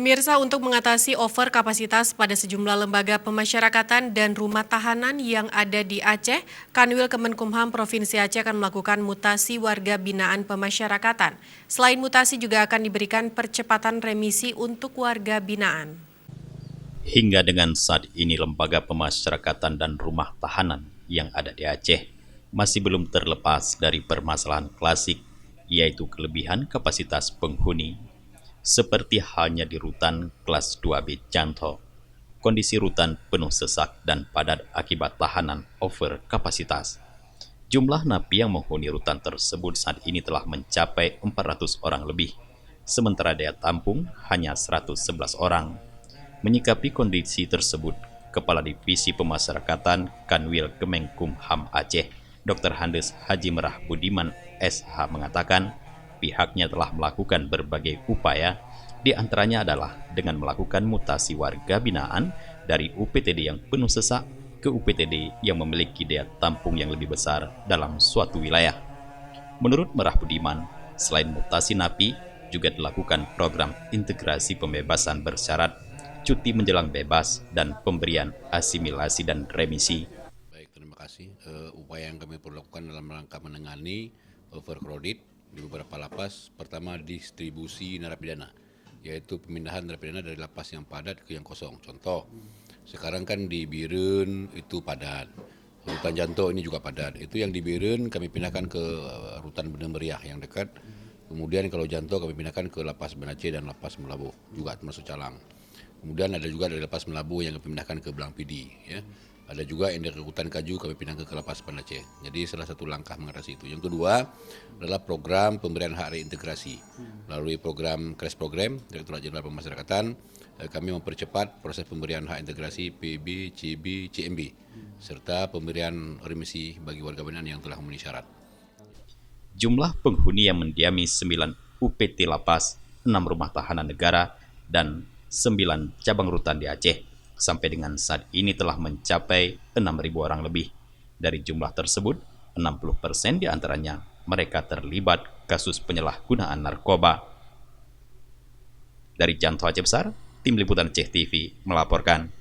Pemirsa, untuk mengatasi over kapasitas pada sejumlah lembaga pemasyarakatan dan rumah tahanan yang ada di Aceh, Kanwil Kemenkumham Provinsi Aceh akan melakukan mutasi warga binaan pemasyarakatan. Selain mutasi juga akan diberikan percepatan remisi untuk warga binaan. Hingga dengan saat ini lembaga pemasyarakatan dan rumah tahanan yang ada di Aceh masih belum terlepas dari permasalahan klasik, yaitu kelebihan kapasitas penghuni. Seperti halnya di rutan kelas 2B Janto, kondisi rutan penuh sesak dan padat akibat tahanan over kapasitas. Jumlah napi yang menghuni rutan tersebut saat ini telah mencapai 400 orang lebih, sementara daya tampung hanya 111 orang. Menyikapi kondisi tersebut, Kepala Divisi Pemasyarakatan Kanwil Kemenkumham Aceh, Dr. Handes Haji Merah Budiman SH mengatakan, pihaknya telah melakukan berbagai upaya, di antaranya adalah dengan melakukan mutasi warga binaan dari UPTD yang penuh sesak ke UPTD yang memiliki daya tampung yang lebih besar dalam suatu wilayah. Menurut Merah Budiman, selain mutasi napi, juga dilakukan program integrasi pembebasan bersyarat, cuti menjelang bebas, dan pemberian asimilasi dan remisi. Baik, terima kasih. Upaya yang kami perlu lakukan dalam rangka menangani overcrowded di beberapa lapas, pertama distribusi narapidana, yaitu pemindahan narapidana dari lapas yang padat ke yang kosong. Contoh, sekarang kan di Biren itu padat, rutan Janto ini juga padat. Itu yang di Biren kami pindahkan ke rutan Benang Meriah yang dekat. Kemudian kalau Janto kami pindahkan ke lapas Benace dan lapas Melabuh, juga termasuk Calang. Kemudian ada juga dari lapas Melabuh yang kami pindahkan ke Belang Pidi. Ya. Ada juga yang dari Hutan Kaju kami pindahkan ke lapas Banda Aceh. Jadi salah satu langkah mengatasi itu. Yang kedua adalah program pemberian hak reintegrasi. Melalui program Crash Program, Direktorat Jenderal Pemasyarakatan, kami mempercepat proses pemberian hak integrasi PB, CB, CMB, serta pemberian remisi bagi warga binaan yang telah memenuhi syarat. Jumlah penghuni yang mendiami 9 UPT lapas, 6 rumah tahanan negara, dan 9 cabang rutan di Aceh sampai dengan saat ini telah mencapai 6.000 orang lebih. Dari jumlah tersebut, 60% diantaranya mereka terlibat kasus penyalahgunaan narkoba. Dari Janto Aceh Besar, Tim Liputan Aceh TV melaporkan.